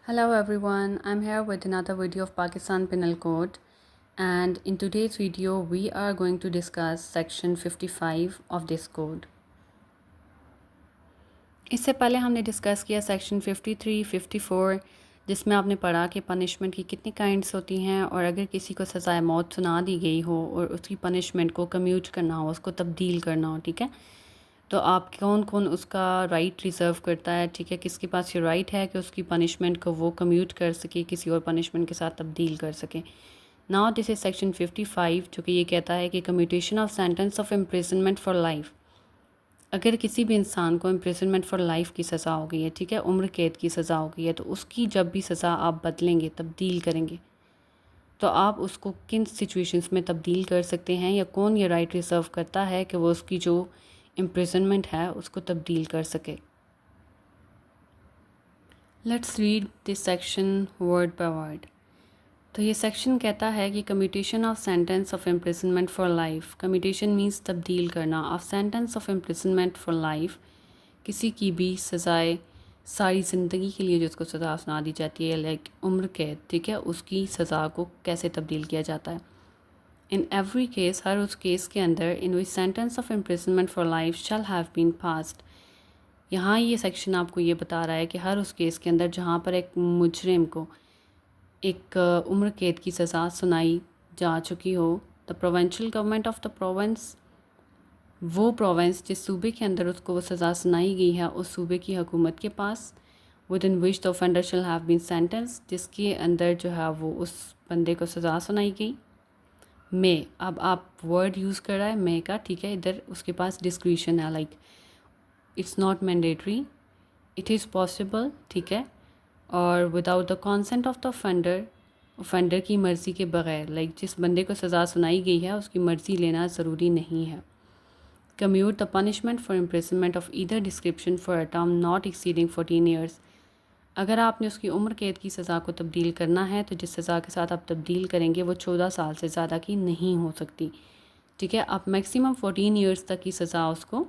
Hello everyone, I'm here with another video of Pakistan Penal Code, and in today's video we are going to discuss section 55 of this code. इससे पहले हमने discuss किया section 53, 54 जिसमें आपने पढ़ा कि punishment की कितनी काइंड्स होती हैं और अगर किसी को सज़ाए मौत सुना दी गई हो और उसकी पनिशमेंट को कम्यूट करना हो, उसको तब्दील करना हो, ठीक है, तो आप कौन कौन उसका राइट रिज़र्व करता है, ठीक है, किसके पास ये राइट है कि उसकी पनिशमेंट को वो कम्यूट कर सके, किसी और पनिशमेंट के साथ तब्दील कर सके। नाउ दिस इज़ सेक्शन 55 जो कि ये कहता है कि commutation of sentence of imprisonment for life. अगर किसी भी इंसान को इम्प्रिजनमेंट फॉर लाइफ की सज़ा हो गई है, ठीक है, उम्र कैद की सज़ा हो गई है, तो उसकी जब भी सज़ा आप बदलेंगे, तब्दील करेंगे, तो आप उसको किन सिचुएशंस में तब्दील कर सकते हैं या कौन ये राइट रिज़र्व करता है कि वो उसकी जो इम्प्रिजनमेंट है उसको तब्दील कर सके। Let's read this section word by word. तो ये सेक्शन कहता है कि commutation of sentence of imprisonment for life. Commutation means तब्दील करना, of sentence of imprisonment for life, किसी की भी सज़ाए सारी ज़िंदगी के लिए जो उसको सज़ा सुना दी जाती है, लाइक उम्र कैद, ठीक है, उसकी सज़ा को कैसे तब्दील किया जाता है। इन एवरी केस, हर उस केस के अंदर in which sentence of imprisonment for life shall have been passed. यहाँ ये सेक्शन आपको ये बता रहा है कि हर उस केस के अंदर जहाँ पर एक मुजरिम को एक उम्र कैद की सज़ा सुनाई जा चुकी हो, the provincial government of the province, वो प्रोविंस जिस सूबे के अंदर उसको वो सज़ा सुनाई गई है, उस सूबे की हुकूमत के पास, within which the offender shall have been sentence, जिसके अंदर जो है वो उस बंदे को सज़ा सुनाई गई। मे, अब आप वर्ड यूज़ कर रहा है मे का, ठीक है, इधर उसके पास डिस्क्रिशन है, like it's not mandatory, it is possible, ठीक है, और without the consent of the offender की मर्ज़ी के बग़ैर, लाइक जिस बंदे को सज़ा सुनाई गई है उसकी मर्ज़ी लेना ज़रूरी नहीं है। Commute the punishment for imprisonment of either description for a term not exceeding 14 years. अगर आपने उसकी उम्र कैद की सज़ा को तब्दील करना है तो जिस सज़ा के साथ आप तब्दील करेंगे वो 14 साल से ज़्यादा की नहीं हो सकती, ठीक है। आप मैक्सिमम 14 ईयर्स तक की सज़ा उसको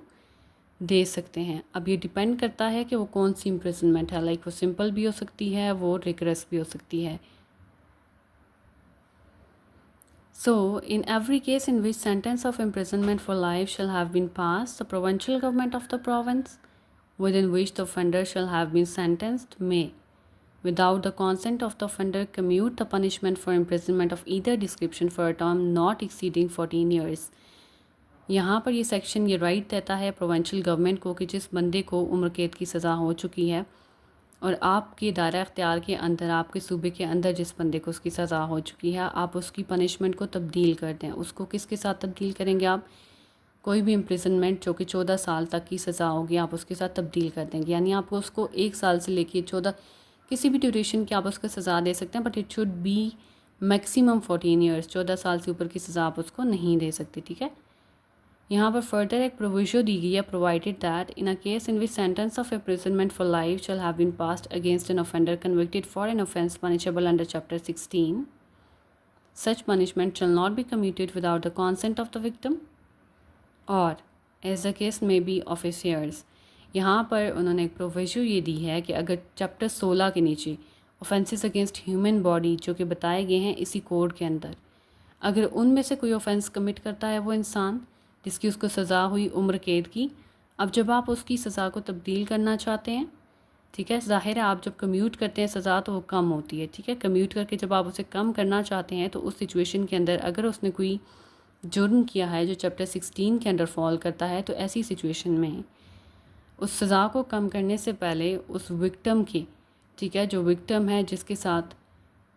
दे सकते हैं। अब ये डिपेंड करता है कि वो कौन सी इम्प्रिजनमेंट है, लाइक वो सिंपल भी हो सकती है, वो रिगरस भी हो सकती है। So, in every case in which sentence of imprisonment for life shall have been passed, the provincial government of the province within which the offender shall have been sentenced may, without the consent of the offender, commute the punishment for imprisonment of either description for a term not exceeding 14 years. यहाँ पर ये section ये right देता है provincial government को कि जिस बंदे को उम्र कैद की सज़ा हो चुकी है और आपके दायरा इख्तियार के अंदर, आपके सूबे के अंदर जिस बंदे को उसकी सज़ा हो चुकी है, आप उसकी पनिशमेंट को तब्दील कर दें। उसको किसके साथ तब्दील करेंगे आप? कोई भी इम्प्रिजनमेंट जो कि 14 साल तक की सज़ा होगी आप उसके साथ तब्दील कर देंगे। यानी आपको उसको 1 साल से लेके 14 किसी भी ड्यूरेशन की आप उसको सज़ा दे सकते हैं, but it should be maximum 14 years. 14 साल से ऊपर की सज़ा आप उसको नहीं दे सकते, ठीक है। यहाँ पर फर्दर एक प्रोविजो दी गई है, provided that in a case in which sentence of imprisonment for life shall have been passed against an offender convicted for an offence punishable under chapter 16, such punishment shall not be commuted without the consent of the victim और as the case may be of his years. यहाँ पर उन्होंने एक proviso ये दी है कि अगर chapter 16 के नीचे ऑफेंसेस अगेंस्ट ह्यूमन बॉडी जो कि बताए गए हैं इसी कोड के अंदर, अगर उनमें से कोई ऑफेंस कमिट करता है वो इंसान जिसकी उसको सज़ा हुई उम्र कैद की, अब जब आप उसकी सज़ा को तब्दील करना चाहते हैं, ठीक है, ज़ाहिर है आप जब कम्यूट करते हैं सज़ा तो वो कम होती है, ठीक है। कम्यूट करके जब आप उसे कम करना चाहते हैं तो उस सिचुएशन के अंदर अगर उसने कोई जुर्म किया है जो चैप्टर 16 के अंडर फॉल करता है, तो ऐसी सिचुएशन में उस सज़ा को कम करने से पहले उस विक्टिम की, ठीक है, जो विक्टिम है जिसके साथ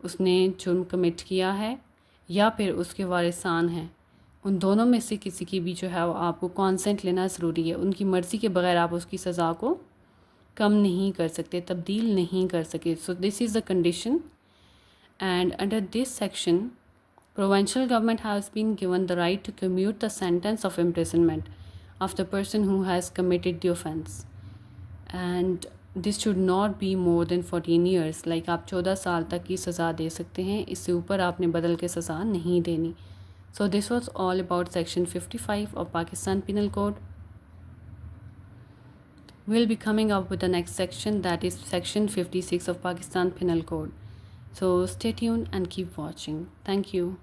उसने जुर्म कमिट किया है या फिर उसके वारिसान हैं, उन दोनों में से किसी की भी जो है वो आपको कॉन्सेंट लेना ज़रूरी है। उनकी मर्ज़ी के बगैर आप उसकी सज़ा को कम नहीं कर सकते, तब्दील नहीं कर सके। So this is the condition and under this section provincial government has been given the right to commute the sentence of imprisonment of the person who has committed the offence, and this should not be more than 14 years. like आप 14 साल तक की सज़ा दे सकते हैं, इससे ऊपर आपने बदल के सज़ा नहीं देनी। So this was all about section 55 of Pakistan Penal Code. We'll be coming up with the next section, that is section 56 of Pakistan Penal Code. So stay tuned and keep watching. Thank you.